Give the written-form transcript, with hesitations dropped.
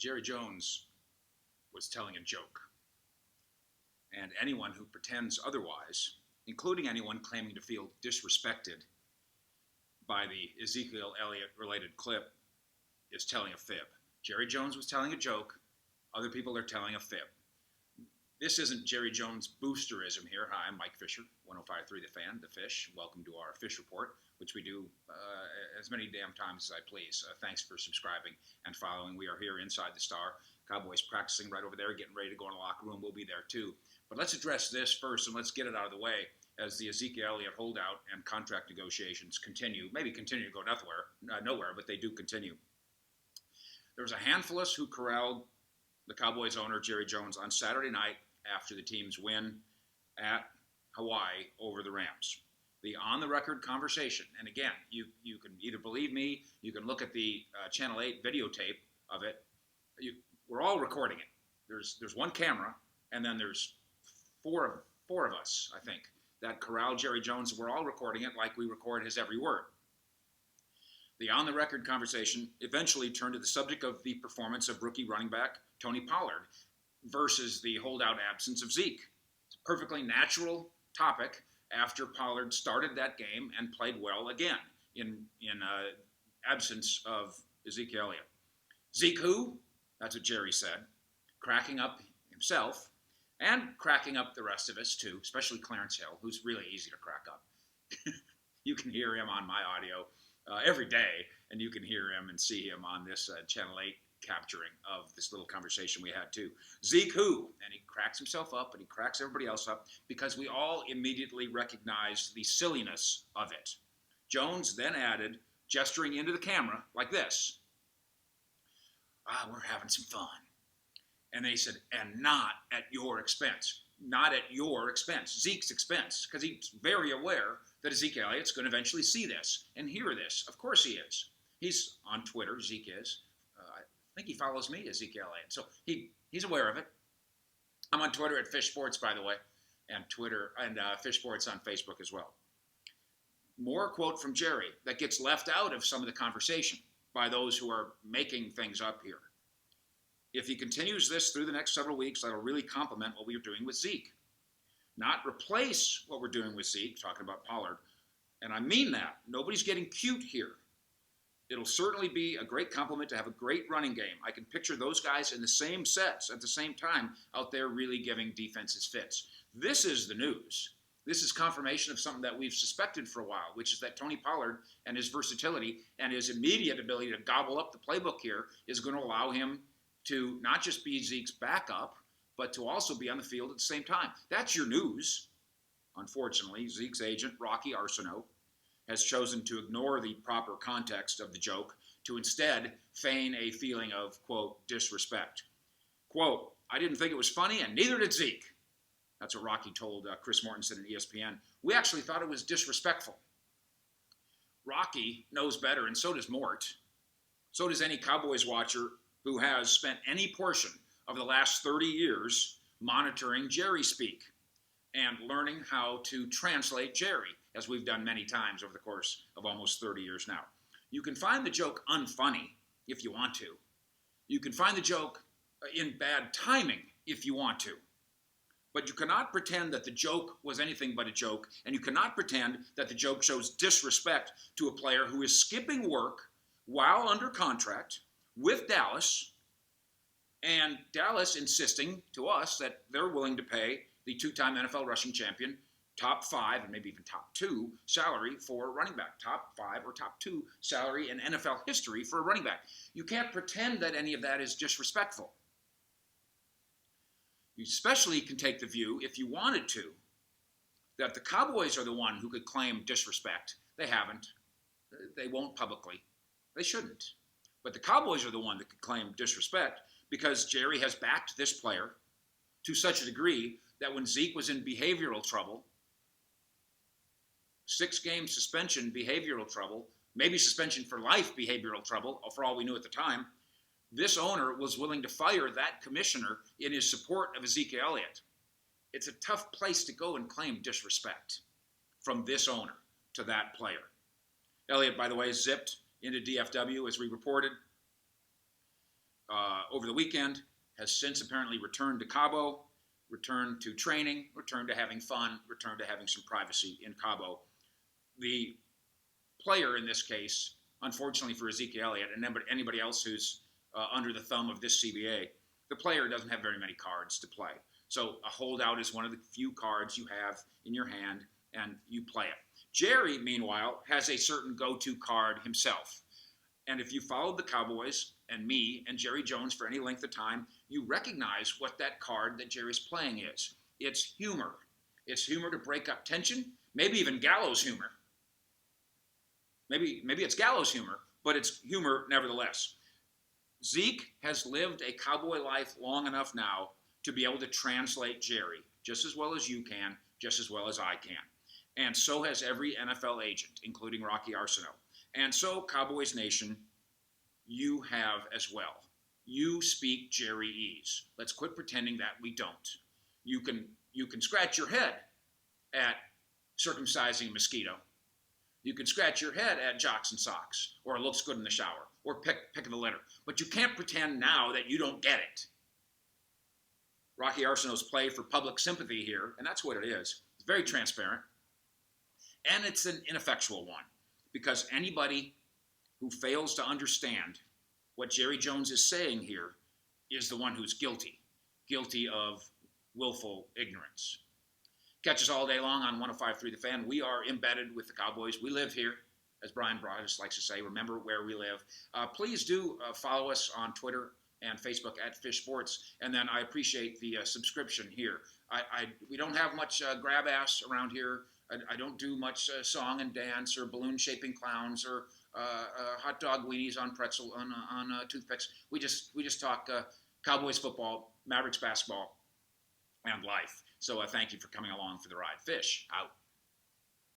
Jerry Jones was telling a joke. And anyone who pretends otherwise, including anyone claiming to feel disrespected by the Ezekiel Elliott related clip, is telling a fib. Jerry Jones was telling a joke. Other people are telling a fib. This isn't Jerry Jones boosterism here. Hi, I'm Mike Fisher, 105.3 The Fan, The Fish. Welcome to our Fish Report, which we do as many damn times as I please. Thanks for subscribing and following. We are here inside the Star. Cowboys practicing right over there, getting ready to go in the locker room. We'll be there too. But let's address this first, and let's get it out of the way as the Ezekiel Elliott holdout and contract negotiations continue. Maybe continue to go nowhere, but they do continue. There was a handful of us who corralled the Cowboys owner, Jerry Jones, on Saturday night after the team's win at Hawaii over the Rams. The on-the-record conversation, and again, you can either believe me, you can look at the Channel 8 videotape of it. We're all recording it. There's one camera, and then there's four of us, I think, that corral Jerry Jones. We're all recording it like we record his every word. The on-the-record conversation eventually turned to the subject of the performance of rookie running back Tony Pollard versus the holdout absence of Zeke. It's a perfectly natural topic after Pollard started that game and played well again in absence of Ezekiel Elliott. Zeke who? That's what Jerry said, cracking up himself and cracking up the rest of us too, especially Clarence Hill, who's really easy to crack up. You can hear him on my audio every day, and you can hear him and see him on this Channel 8 capturing of this little conversation we had too. Zeke who? And he cracks himself up and he cracks everybody else up because we all immediately recognized the silliness of it. Jones then added, gesturing into the camera like this, we're having some fun. And they said, and not at your expense. Not at your expense. Zeke's expense. Because he's very aware that Ezekiel Elliott's going to eventually see this and hear this. Of course he is. He's on Twitter, Zeke is. I think he follows me, Ezekiel Elliott. So he's aware of it. I'm on Twitter at Fish Sports, by the way, and Twitter and Fish Sports on Facebook as well. More quote from Jerry that gets left out of some of the conversation by those who are making things up here. If he continues this through the next several weeks, that'll really complement what we are doing with Zeke. Not replace what we're doing with Zeke, talking about Pollard. And I mean that. Nobody's getting cute here. It'll certainly be a great compliment to have a great running game. I can picture those guys in the same sets at the same time out there really giving defenses fits. This is the news. This is confirmation of something that we've suspected for a while, which is that Tony Pollard and his versatility and his immediate ability to gobble up the playbook here is going to allow him to not just be Zeke's backup, but to also be on the field at the same time. That's your news. Unfortunately, Zeke's agent, Rocky Arsenault, has chosen to ignore the proper context of the joke to instead feign a feeling of, quote, disrespect. Quote, I didn't think it was funny, and neither did Zeke. That's what Rocky told Chris Mortensen at ESPN. We actually thought it was disrespectful. Rocky knows better, and so does Mort. So does any Cowboys watcher who has spent any portion of the last 30 years monitoring Jerry speak and learning how to translate Jerry, as we've done many times over the course of almost 30 years now. You can find the joke unfunny if you want to. You can find the joke in bad timing if you want to. But you cannot pretend that the joke was anything but a joke, and you cannot pretend that the joke shows disrespect to a player who is skipping work while under contract with Dallas, and Dallas insisting to us that they're willing to pay the two-time NFL rushing champion top 5 and maybe even top 2 salary for running back. Top 5 or top 2 salary in NFL history for a running back. You can't pretend that any of that is disrespectful. You especially can take the view, if you wanted to, that the Cowboys are the one who could claim disrespect. They haven't. They won't publicly. They shouldn't. But the Cowboys are the one that could claim disrespect because Jerry has backed this player to such a degree that when Zeke was in behavioral trouble, 6-game suspension behavioral trouble, maybe suspension for life behavioral trouble, for all we knew at the time, this owner was willing to fire that commissioner in his support of Ezekiel Elliott. It's a tough place to go and claim disrespect from this owner to that player. Elliott, by the way, zipped into DFW, as we reported. over the weekend, has since apparently returned to Cabo, returned to training, returned to having fun, returned to having some privacy in Cabo. The player in this case, unfortunately for Ezekiel Elliott and anybody else who's under the thumb of this CBA, the player doesn't have very many cards to play. So a holdout is one of the few cards you have in your hand, and you play it. Jerry, meanwhile, has a certain go-to card himself. And if you followed the Cowboys and me and Jerry Jones for any length of time, you recognize what that card that Jerry's playing is. It's humor. It's humor to break up tension, maybe even gallows humor. Maybe it's gallows humor, but it's humor nevertheless. Zeke has lived a cowboy life long enough now to be able to translate Jerry just as well as you can, just as well as I can. And so has every NFL agent, including Rocky Arsenault. And so, Cowboys Nation, you have as well. You speak Jerryese. Let's quit pretending that we don't. You can scratch your head at circumcising a mosquito. You can scratch your head at jocks and socks, or looks good in the shower, or pick of the litter. But you can't pretend now that you don't get it. Rocky Arsenault's play for public sympathy here, and that's what it is. It's very transparent. And it's an ineffectual one, because anybody who fails to understand what Jerry Jones is saying here is the one who's guilty of willful ignorance. Catch us all day long on 105.3 The Fan. We are embedded with the Cowboys. We live here, as Brian Broaddus likes to say. Remember where we live. Please do follow us on Twitter and Facebook at Fish Sports. And then I appreciate the subscription here. We don't have much grab ass around here. I don't do much song and dance or balloon shaping clowns or hot dog weenies on pretzel on toothpicks. We just talk Cowboys football, Mavericks basketball, and life. So thank you for coming along for the ride. Fish out.